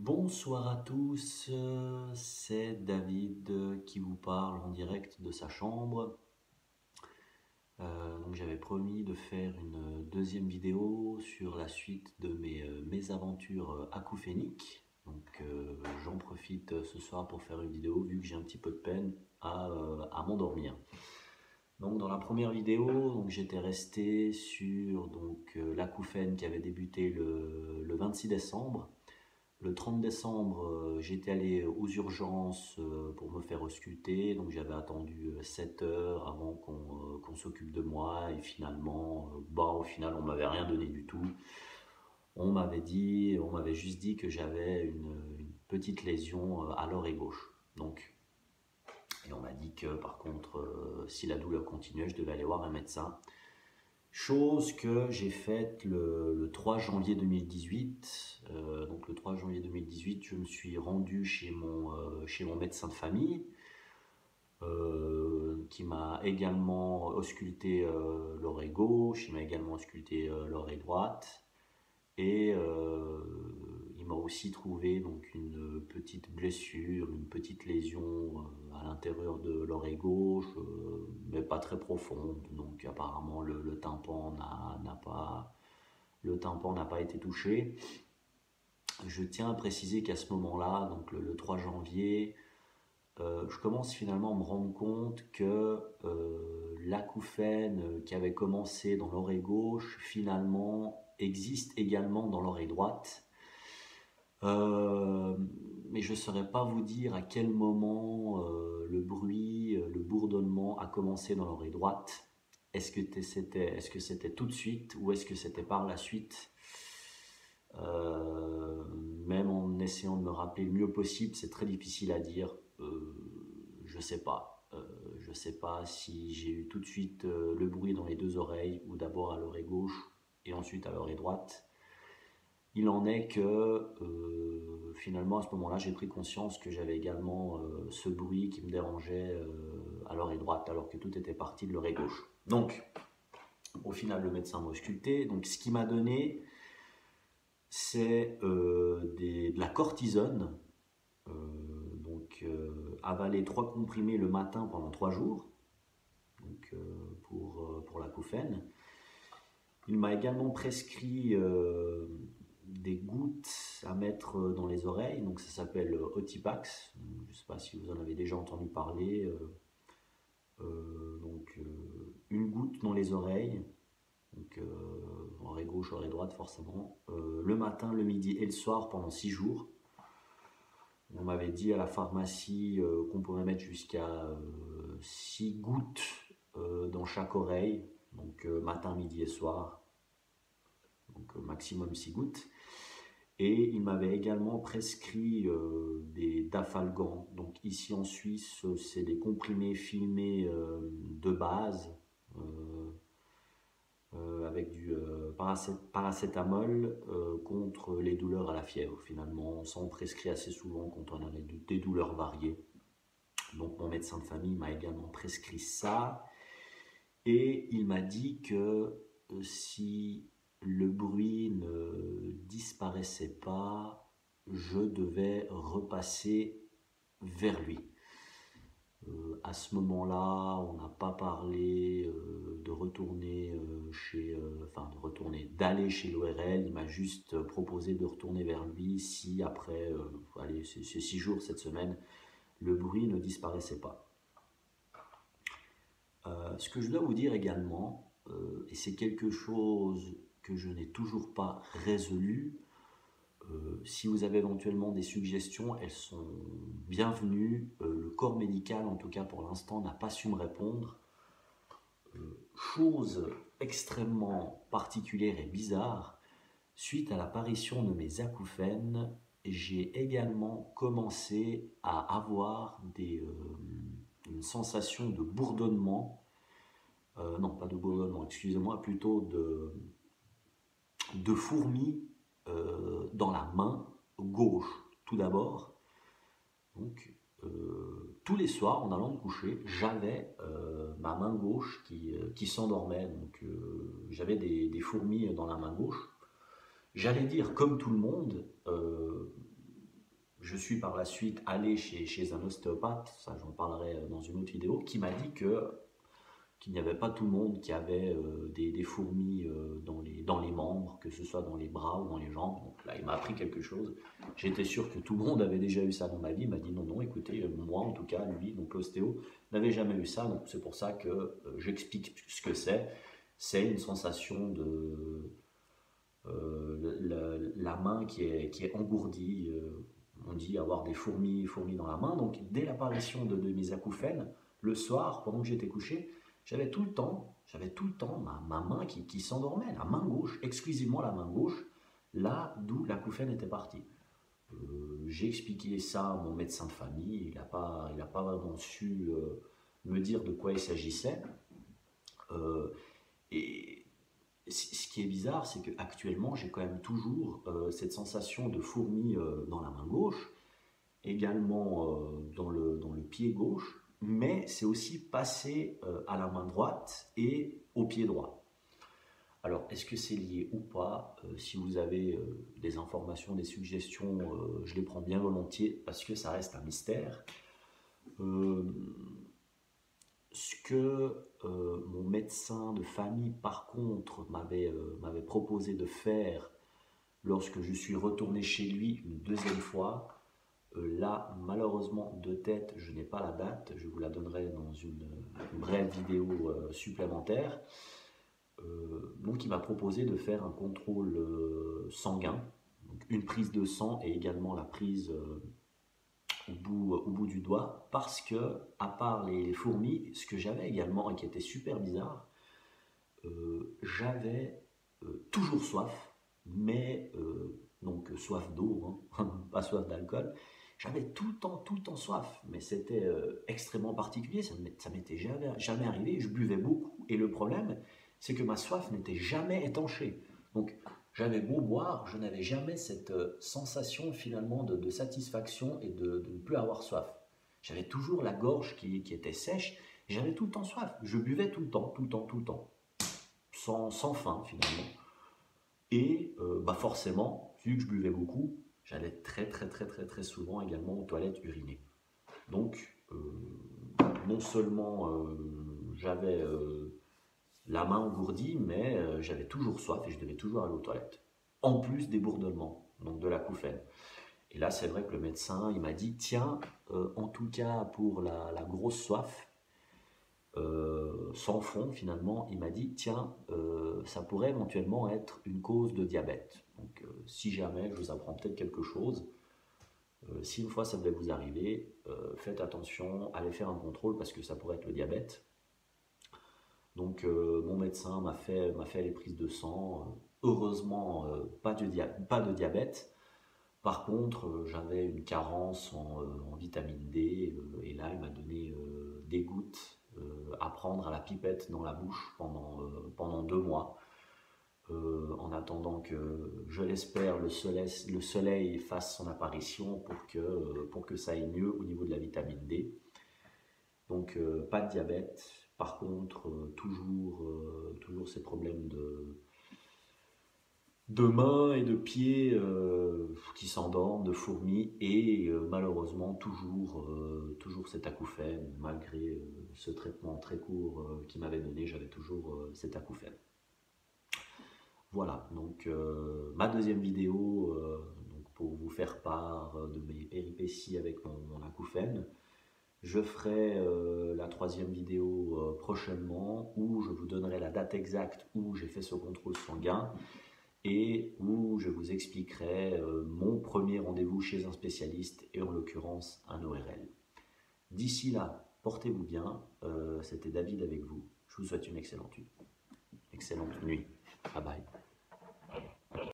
Bonsoir à tous, c'est David qui vous parle en direct de sa chambre. Donc j'avais promis de faire une deuxième vidéo sur la suite de mes aventures acouphéniques. Donc j'en profite ce soir pour faire une vidéo vu que j'ai un petit peu de peine à m'endormir. Donc dans la première vidéo, j'étais resté sur l'acouphène qui avait débuté le 26 décembre. Le 30 décembre, j'étais allé aux urgences pour me faire ausculter, donc j'avais attendu 7 heures avant qu'on s'occupe de moi et finalement, au final on m'avait rien donné du tout. On m'avait juste dit que j'avais une petite lésion à l'oreille gauche. Et on m'a dit que par contre, si la douleur continuait, je devais aller voir un médecin. Chose que j'ai faite le 3 janvier 2018. Donc le 3 janvier 2018, je me suis rendu chez mon médecin de famille qui m'a également ausculté l'oreille gauche, il m'a également ausculté l'oreille droite et il m'a aussi trouvé donc une petite blessure, une petite lésion à l'intérieur de l'oreille gauche, mais pas très profonde. Donc apparemment le tympan n'a pas été touché. Je tiens à préciser qu'à ce moment-là, donc le 3 janvier, je commence finalement à me rendre compte que l'acouphène qui avait commencé dans l'oreille gauche, finalement, existe également dans l'oreille droite. Mais je ne saurais pas vous dire à quel moment le bruit, le bourdonnement a commencé dans l'oreille droite. Est-ce que c'était tout de suite ou est-ce que c'était par la suite? Même en essayant de me rappeler le mieux possible, c'est très difficile à dire. Je sais pas. Je sais pas si j'ai eu tout de suite le bruit dans les deux oreilles ou d'abord à l'oreille gauche et ensuite à l'oreille droite. Il en est que finalement à ce moment-là, j'ai pris conscience que j'avais également ce bruit qui me dérangeait à l'oreille droite alors que tout était parti de l'oreille gauche. Donc, au final, le médecin m'a ausculté. Donc, ce qu'il m'a donné, c'est de la cortisone. Avaler 3 comprimés le matin pendant 3 jours pour l'acouphène. Il m'a également prescrit des gouttes à mettre dans les oreilles, donc ça s'appelle Otipax. Je ne sais pas si vous en avez déjà entendu parler. Une goutte dans les oreilles, oreille gauche, oreille droite forcément, le matin, le midi et le soir pendant 6 jours. On m'avait dit à la pharmacie qu'on pouvait mettre jusqu'à 6 gouttes dans chaque oreille, donc matin, midi et soir, donc maximum 6 gouttes. Et il m'avait également prescrit des dafalgan. Donc ici en Suisse, c'est des comprimés filmés de base avec du paracétamol contre les douleurs à la fièvre. Finalement, ça on prescrit assez souvent quand on a des douleurs variées. Donc mon médecin de famille m'a également prescrit ça. Et il m'a dit que si le bruit ne disparaissait pas, je devais repasser vers lui. À ce moment-là, on n'a pas parlé de retourner d'aller chez l'ORL. Il m'a juste proposé de retourner vers lui si après, ces 6 jours, cette semaine, le bruit ne disparaissait pas. Ce que je dois vous dire également, et c'est quelque chose que je n'ai toujours pas résolu, si vous avez éventuellement des suggestions, elles sont bienvenues. Le corps médical, en tout cas pour l'instant, n'a pas su me répondre. Chose extrêmement particulière et bizarre, suite à l'apparition de mes acouphènes, j'ai également commencé à avoir une sensation de bourdonnement. Non, pas de bourdonnement, excusez-moi, plutôt de fourmis dans la main gauche, tout d'abord. Donc, tous les soirs, en allant me coucher, j'avais ma main gauche qui s'endormait. Donc, j'avais des fourmis dans la main gauche. J'allais dire comme tout le monde, je suis par la suite allé chez un ostéopathe, ça j'en parlerai dans une autre vidéo, qui m'a dit qu'il n'y avait pas tout le monde qui avait des fourmis dans les membres, que ce soit dans les bras ou dans les jambes. Donc là, il m'a appris quelque chose. J'étais sûr que tout le monde avait déjà eu ça dans ma vie. Il m'a dit non, non, écoutez, moi en tout cas, lui, donc l'ostéo, n'avait jamais eu ça. Donc c'est pour ça que j'explique ce que c'est. C'est une sensation de la main qui est engourdie. On dit avoir des fourmis dans la main. Donc dès l'apparition de mes acouphènes, le soir, pendant que j'étais couché, j'avais tout le temps ma main qui s'endormait, la main gauche, exclusivement la main gauche, là d'où l'acouphène était parti. J'ai expliqué ça à mon médecin de famille, il n'a pas vraiment su me dire de quoi il s'agissait. Et ce qui est bizarre, c'est qu'actuellement, j'ai quand même toujours cette sensation de fourmi dans la main gauche, également dans le pied gauche, mais c'est aussi passé à la main droite et au pied droit. Alors, est-ce que c'est lié ou pas? Si vous avez des informations, des suggestions, je les prends bien volontiers parce que ça reste un mystère. Ce que mon médecin de famille, par contre, m'avait proposé de faire lorsque je suis retourné chez lui une deuxième fois, là, malheureusement, de tête, je n'ai pas la date, je vous la donnerai dans une brève vidéo supplémentaire. Donc, il m'a proposé de faire un contrôle sanguin, donc une prise de sang et également la prise au bout du doigt, parce que, à part les fourmis, ce que j'avais également et qui était super bizarre, j'avais toujours soif, mais donc soif d'eau, hein, pas soif d'alcool. J'avais tout le temps soif, mais c'était extrêmement particulier, ça m'était jamais arrivé, je buvais beaucoup, et le problème, c'est que ma soif n'était jamais étanchée. Donc, j'avais beau boire, je n'avais jamais cette sensation finalement de satisfaction et de ne plus avoir soif. J'avais toujours la gorge qui était sèche, et j'avais tout le temps soif. Je buvais tout le temps, sans fin finalement. Et bah forcément, vu que je buvais beaucoup, j'allais très souvent également aux toilettes uriner. Donc, non seulement j'avais la main engourdie, mais j'avais toujours soif et je devais toujours aller aux toilettes. En plus des bourdonnements, donc de l'acouphène. Et là, c'est vrai que le médecin, il m'a dit, tiens, en tout cas pour la grosse soif, sans fond finalement, il m'a dit, tiens, ça pourrait éventuellement être une cause de diabète. Donc si jamais, je vous apprends peut-être quelque chose, si une fois ça devait vous arriver, faites attention, allez faire un contrôle parce que ça pourrait être le diabète. Donc mon médecin m'a fait les prises de sang. Heureusement, pas de diabète. Par contre, j'avais une carence en vitamine D et là, il m'a donné des gouttes à prendre à la pipette dans la bouche pendant 2 mois. En attendant que, je l'espère, le soleil fasse son apparition pour que ça aille mieux au niveau de la vitamine D. Donc pas de diabète, par contre toujours ces problèmes de mains et de pieds qui s'endorment, de fourmis et malheureusement toujours cet acouphène, malgré ce traitement très court qu'il m'avait donné, j'avais toujours cet acouphène. Voilà, donc ma deuxième vidéo donc pour vous faire part de mes péripéties avec mon acouphène. Je ferai la troisième vidéo prochainement où je vous donnerai la date exacte où j'ai fait ce contrôle sanguin et où je vous expliquerai mon premier rendez-vous chez un spécialiste et en l'occurrence un ORL. D'ici là, portez-vous bien, c'était David avec vous. Je vous souhaite une excellente nuit. Bye bye.